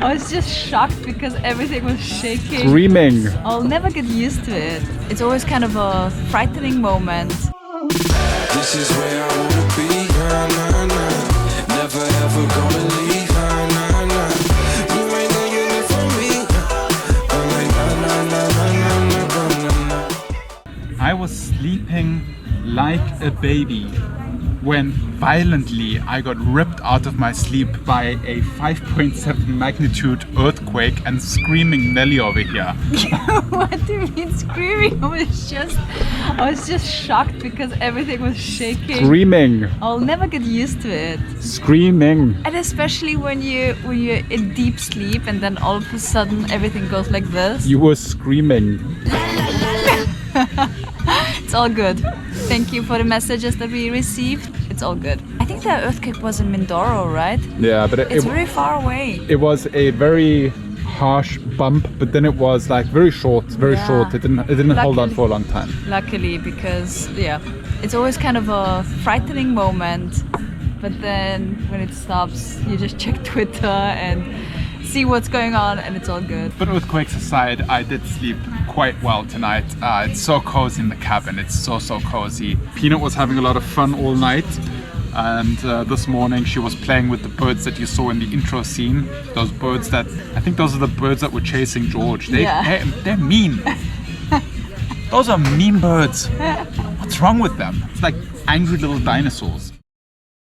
I was just shocked because everything was shaking. Screaming. I'll never get used to it. It's always kind of a frightening moment. This is where I wanna be, nah, nah, nah. Never ever gonna leave, nah, nah, nah. You ain't gonna get it from me. I'm like, nah, nah, nah, nah, nah, nah, nah, nah. I was sleeping like a baby when violently I got ripped out of my sleep by a 5.7 magnitude earthquake and screaming Nelly over here. What do you mean screaming? I was just shocked because everything was shaking. Screaming. I'll never get used to it. Screaming. And especially when you're in deep sleep and then all of a sudden everything goes like this. You were screaming. It's all good. Thank you for the messages that we received. It's all good. I think the earthquake was in Mindoro, right? Yeah, but It's very far away. It was a very harsh bump, but then it was like very short. It didn't hold on for a long time. Luckily, because it's always kind of a frightening moment. But then when it stops, you just check Twitter and see what's going on, and it's all good. But earthquakes aside, I did sleep quite well tonight. It's so cozy in the cabin. It's so cozy. Peanut was having a lot of fun all night, and this morning she was playing with the birds that you saw in the intro scene. Those birds that, I think those are the birds that were chasing George. They're mean. Those are mean birds. What's wrong with them? It's like angry little dinosaurs.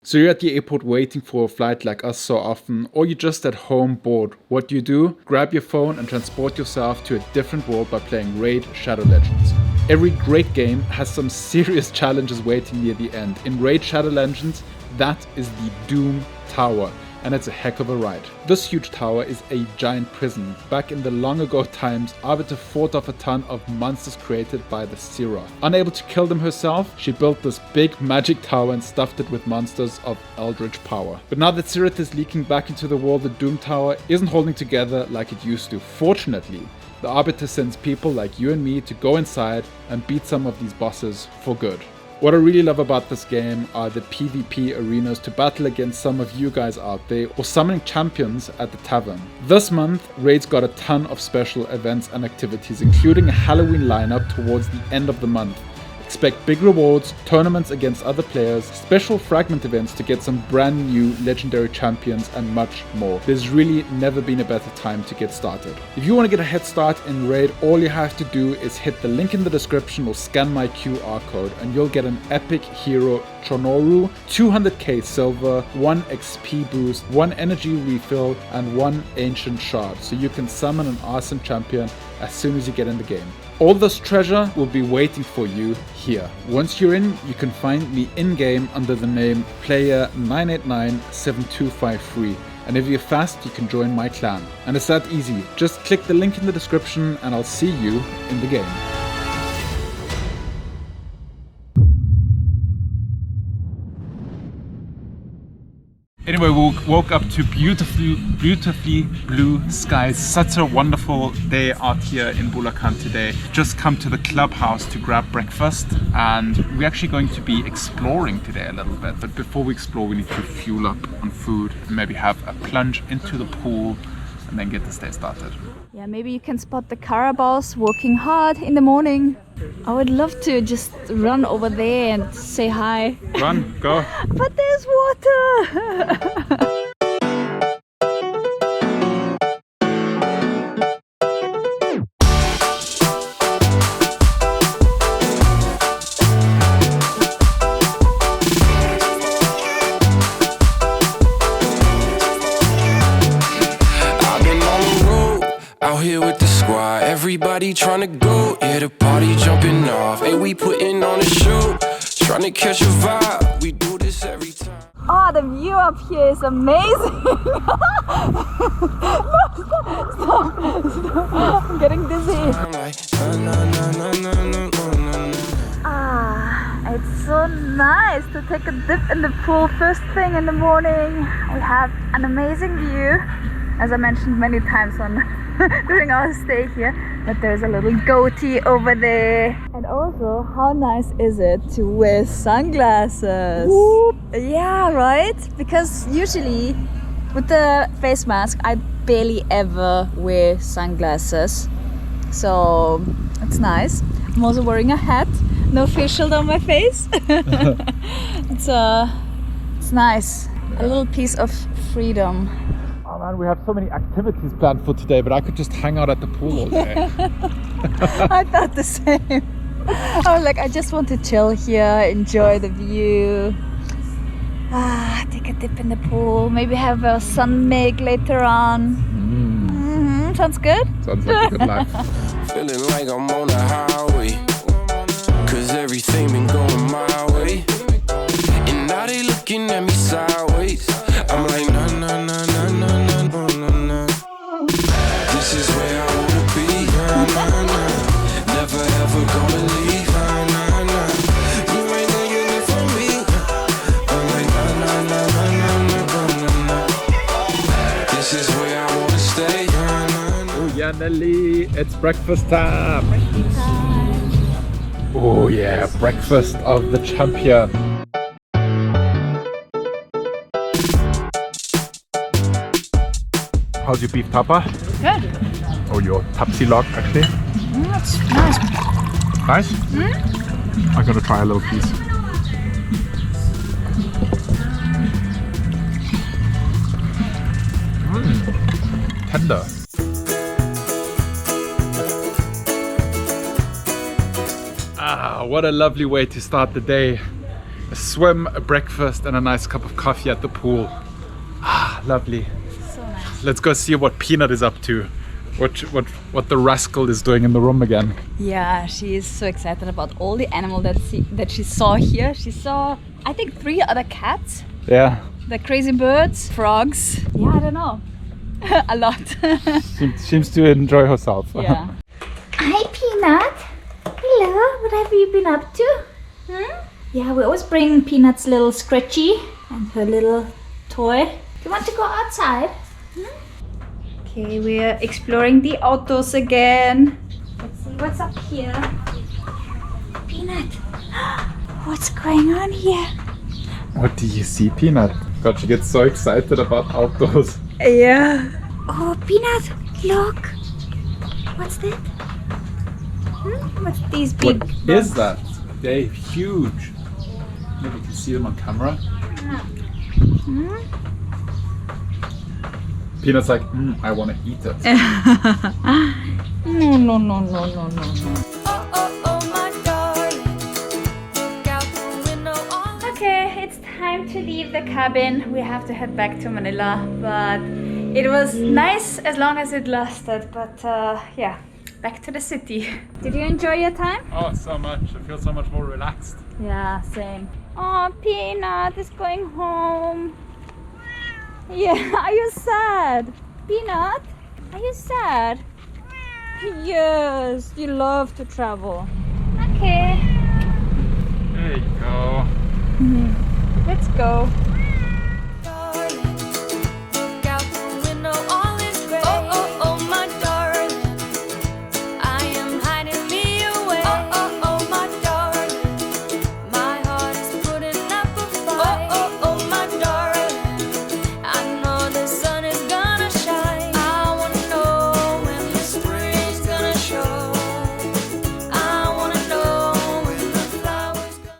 So you're at the airport waiting for a flight like us so often, or you're just at home bored. What do? Grab your phone and transport yourself to a different world by playing Raid Shadow Legends. Every great game has some serious challenges waiting near the end. In Raid Shadow Legends, that is the Doom Tower, and it's a heck of a ride. This huge tower is a giant prison. Back in the long ago times, Arbiter fought off a ton of monsters created by the Sirah. Unable to kill them herself, she built this big magic tower and stuffed it with monsters of eldritch power. But now that Sirith is leaking back into the world, the Doom Tower isn't holding together like it used to. Fortunately, the Arbiter sends people like you and me to go inside and beat some of these bosses for good. What I really love about this game are the PvP arenas to battle against some of you guys out there, or summoning champions at the tavern. This month, Raid's got a ton of special events and activities, including a Halloween lineup towards the end of the month. Expect big rewards, tournaments against other players, special fragment events to get some brand new legendary champions, and much more. There's really never been a better time to get started. If you want to get a head start in Raid, all you have to do is hit the link in the description or scan my QR code and you'll get an epic hero Chonoru, 200k silver, 1 XP boost, 1 energy refill, and 1 ancient shard, so you can summon an awesome champion as soon as you get in the game. All this treasure will be waiting for you here. Once you're in, you can find me in-game under the name player9897253. And if you're fast, you can join my clan. And it's that easy. Just click the link in the description and I'll see you in the game. Anyway, we woke up to beautifully blue skies. Such a wonderful day out here in Bulacan today. Just come to the clubhouse to grab breakfast, and we're actually going to be exploring today a little bit. But before we explore, we need to fuel up on food and maybe have a plunge into the pool and then get this day started. Yeah, maybe you can spot the Carabaos working hard in the morning. I would love to just run over there and say hi. Run, go. But there's water! Here with the squad, everybody trying to go, yeah, the party jumping off, hey, we putting on a show, trying to catch a vibe, we do this every time. Oh, the view up here is amazing! Stop. I'm getting dizzy. I'm like, It's so nice to take a dip in the pool first thing in the morning. We have an amazing view, as I mentioned many times during our stay here, but there's a little goatee over there. And also, how nice is it to wear sunglasses? Whoop. Yeah, right? Because usually with the face mask I barely ever wear sunglasses, so it's nice. I'm also wearing a hat, no face shield on my face. It's nice, a little piece of freedom. Oh man, we have so many activities planned for today, but I could just hang out at the pool all day. I thought the same. I was like, I just want to chill here, enjoy the view. Take a dip in the pool, maybe have a sun make later on. Sounds good? Sounds like a good life. Feeling like I'm on the highway, cause everything been going my way. And now they looking at me sideways. I'm like, nah, nah, nah, nah, nah, nah, nah, nah, nah. This is where I wanna be, nah, nah, nah. Never ever gonna leave, nah, nah, nah. You ain't gonna get it from me. I'm like, nah, nah, nah, nah, nah, nah, nah, nah. This is where I wanna stay, nah, nah, nah. Oh yeah, Nelly, it's breakfast time. Oh yeah, breakfast of the champion. How's your beef tapa? Good. Or your tapsi log actually? That's nice. Nice? I'm gonna try a little piece. Tender. What a lovely way to start the day. A swim, a breakfast, and a nice cup of coffee at the pool. Lovely. So nice. Let's go see what Peanut is up to. What the rascal is doing in the room again. Yeah, she is so excited about all the animals that she saw here. She saw, I think, 3 other cats. Yeah. The crazy birds, frogs. Yeah, I don't know. A lot. Seems to enjoy herself. Yeah. Hi, Peanut. Hello. What have you been up to? Yeah, we always bring Peanut's little scratchy and her little toy. Do you want to go outside? Okay, we're exploring the autos again. Let's see what's up here. Peanut, what's going on here? What do you see, Peanut? God, she gets so excited about outdoors. Yeah. Oh, Peanut, look. What's that? What's these big What is that? They're huge. Maybe you can see them on camera. Peanut's like, I want to eat it. No. Okay, it's time to leave the cabin. We have to head back to Manila, but it was nice as long as it lasted. But yeah, back to the city. Did you enjoy your time? Oh, so much. I feel so much more relaxed. Yeah, same. Oh, Peanut is going home. Yeah, are you sad? Peanut, are you sad? Yes, you love to travel. Okay. There you go. Let's go.